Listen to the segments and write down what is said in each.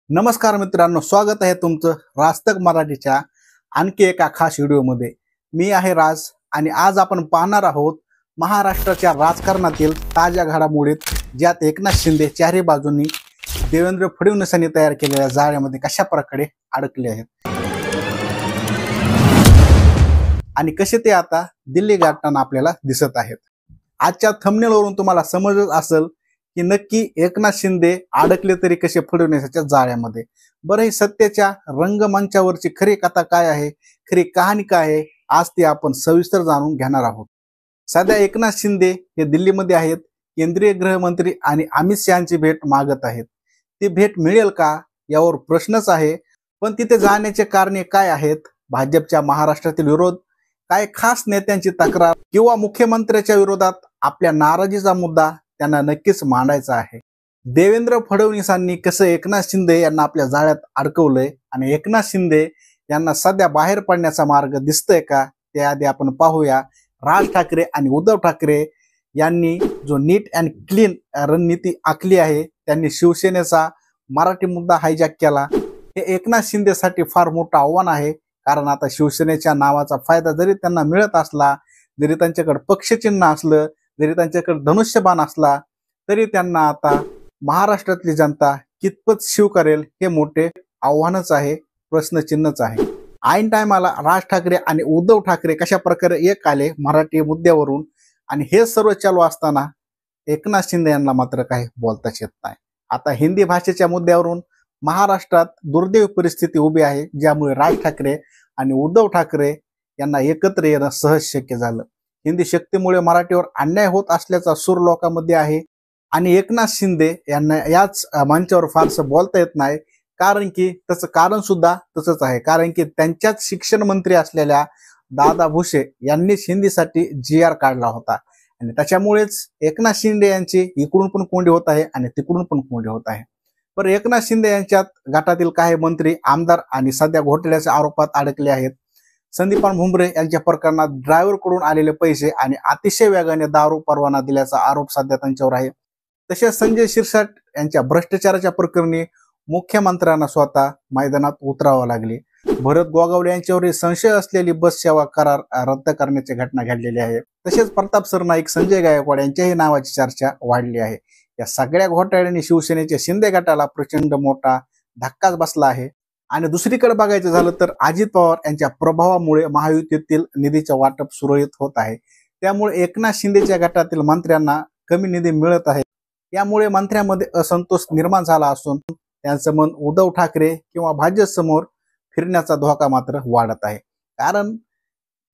नमस्कार मित्रांनो, स्वागत आहे तुमचं रास्तक मराठीच्या आणखी एका खास व्हिडिओमध्ये। मी आहे राज आणि आज आपण पाहणार आहोत महाराष्ट्राच्या राजकारणातील ताज्या घडामोडीत ज्यात एकनाथ शिंदे चारही बाजूंनी देवेंद्र फडणवीसांनी तयार केलेल्या जाळ्यामध्ये कशा प्रकारे अडकले आहेत आणि कसे ते आता दिल्ली गाठताना आपल्याला दिसत आहेत। आजच्या थंबनेलवरून तुम्हाला समजत असेल की नक्की एकनाथ शिंदे अडकले तरी कसे फडणवीसाच्या जाळ्यामध्ये। बरं, ही सत्याच्या रंगमंचावरची खरी कथा काय आहे, खरी कहाणी काय आहे, आज ती आपण सविस्तर जाणून घेणार आहोत। सध्या एकनाथ शिंदे हे दिल्लीमध्ये आहेत। केंद्रीय गृहमंत्री आणि अमित शहाची भेट मागत आहेत। ती भेट मिळेल का यावर प्रश्नच आहे। पण तिथे जाण्याचे कारणे काय आहेत, भाजपच्या महाराष्ट्रातील विरोध, काय खास नेत्यांची तक्रार किंवा मुख्यमंत्र्याच्या विरोधात आपल्या नाराजीचा मुद्दा त्यांना नक्कीच मांडायचा आहे। देवेंद्र फडणवीसांनी कसं एकनाथ शिंदे यांना आपल्या जाळ्यात अडकवलंय आणि एकनाथ शिंदे यांना सध्या बाहेर पडण्याचा मार्ग दिसतोय का, त्याआधी आपण पाहूया। राज ठाकरे आणि उद्धव ठाकरे यांनी जो नीट अँड क्लीन रणनीती आखली आहे, त्यांनी शिवसेनेचा मराठी मुद्दा हायजॅक केला। हे एकनाथ शिंदेसाठी फार मोठं आव्हान आहे, कारण आता शिवसेनेच्या नावाचा फायदा जरी त्यांना मिळत असला, जरी त्यांच्याकडे पक्षचिन्ह असलं, जरी त्यांच्याकडे धनुष्यबाण असला, तरी त्यांना आता महाराष्ट्रातली जनता कितपत शिव करेल हे मोठे आव्हानच आहे, प्रश्नचिन्हच आहे। ऐन टायमाला राज ठाकरे आणि उद्धव ठाकरे कशा प्रकारे एक आले मराठी मुद्द्यावरून, आणि हे सर्व चालू असताना एकनाथ शिंदे यांना मात्र काही बोलताच येत नाही। आता हिंदी भाषेच्या मुद्द्यावरून महाराष्ट्रात दुर्दैवी परिस्थिती उभी आहे, ज्यामुळे राज ठाकरे आणि उद्धव ठाकरे यांना एकत्र येणं सहज शक्य झालं। हिंदी शक्तीमुळे मराठीवर अन्याय होत असल्याचा सूर लोकांमध्ये आहे आणि एकनाथ शिंदे यांना याच मंचावर फारसं बोलता येत नाही, कारण की त्याचं कारण सुद्धा तसंच आहे। कारण की त्यांच्याच शिक्षण मंत्री असलेल्या दादा भुसे यांनीच हिंदीसाठी GR काढला होता आणि त्याच्यामुळेच एकनाथ शिंदे यांची इकडून पण कोंडी होत आहे आणि तिकडून पण कोंडी होत आहे। पण एकनाथ शिंदे यांच्यात गटातील काही मंत्री, आमदार आणि सध्या घोटाळ्याच्या आरोपात अडकले आहेत। संदीपान भुमरे यांच्या प्रकरणात ड्रायव्हर कडून आलेले पैसे आणि अतिशय वेगाने दारू परवाना दिल्याचा आरोप सध्या त्यांच्यावर आहे। तसेच संजय शिरसाट यांच्या भ्रष्टाचाराच्या प्रकरणी मुख्यमंत्र्यांना स्वतः मैदानात उतरावं लागले। भरत गोगावले यांच्यावर संशय असलेली बस सेवा करार रद्द करण्याची घटना घडलेली आहे। तसेच प्रताप सरनाईक, संजय गायकवाड यांच्याही नावाची चर्चा वाढली आहे। या सगळ्या घोटाळ्यांनी शिवसेनेच्या शिंदे गटाला प्रचंड मोठा धक्काच बसला आहे। आणि दुसरीकडे बघायचं झालं तर अजित पवार यांच्या प्रभावामुळे महायुतीतील निधीचे वाटप सुरळीत होत आहे। त्यामुळे एकनाथ शिंदेच्या गटातील मंत्र्यांना कमी निधी मिळत आहे। यामुळे मंत्र्यांमध्ये असंतोष निर्माण झाला असून त्यांचं मन उद्धव ठाकरे किंवा भाजप समोर फिरण्याचा धोका मात्र वाढत आहे। कारण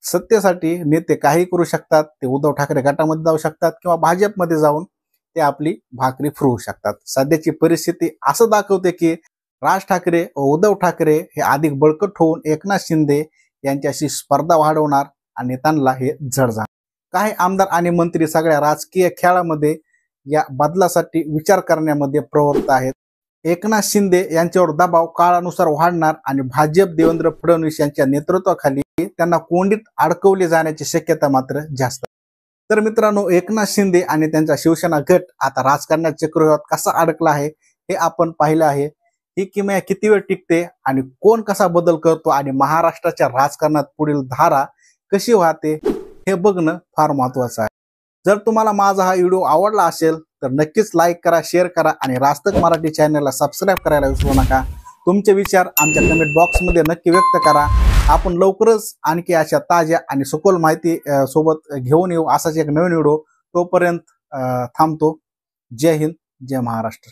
सत्तेसाठी नेते काही करू शकतात, ते उद्धव ठाकरे गटामध्ये जाऊ शकतात किंवा भाजपमध्ये जाऊन ते आपली भाकरी फिरवू शकतात। सध्याची परिस्थिती असं दाखवते की राज ठाकरे व उद्धव ठाकरे हे अधिक बळकट होऊन एकनाथ शिंदे यांच्याशी स्पर्धा वाढवणार आणि त्यांना हे जड जाणार। काही आमदार आणि मंत्री सगळ्या राजकीय खेळामध्ये या बदलासाठी विचार करण्यामध्ये प्रवृत्त आहेत। एकनाथ शिंदे यांच्यावर दबाव काळानुसार वाढणार आणि भाजप देवेंद्र फडणवीस यांच्या नेतृत्वाखाली त्यांना कोंडीत अडकवले जाण्याची शक्यता मात्र जास्त। तर मित्रांनो, एकनाथ शिंदे आणि त्यांचा शिवसेना गट आता राजकारणाच्या चक्रव्यूहात कसा अडकला आहे हे आपण पाहिलं आहे। ही किमया किती वेळ टिकते आणि कोण कसा बदल करतो आणि महाराष्ट्राच्या राजकारणात पुढील धारा कशी वाहते हे बघणं फार महत्त्वाचं आहे। जर तुम्हाला माझा हा व्हिडिओ आवडला असेल तर नक्कीच लाईक करा, शेअर करा आणि रास्तक मराठी चॅनलला सबस्क्राईब करायला विसरू नका। तुमचे विचार आमच्या कमेंट बॉक्समध्ये नक्की व्यक्त करा। आपण लवकरच आणखी अशा ताज्या आणि सखोल माहिती सोबत घेऊन येऊ, असाच एक नवीन व्हिडिओ। तोपर्यंत थांबतो। जय हिंद, जय महाराष्ट्र।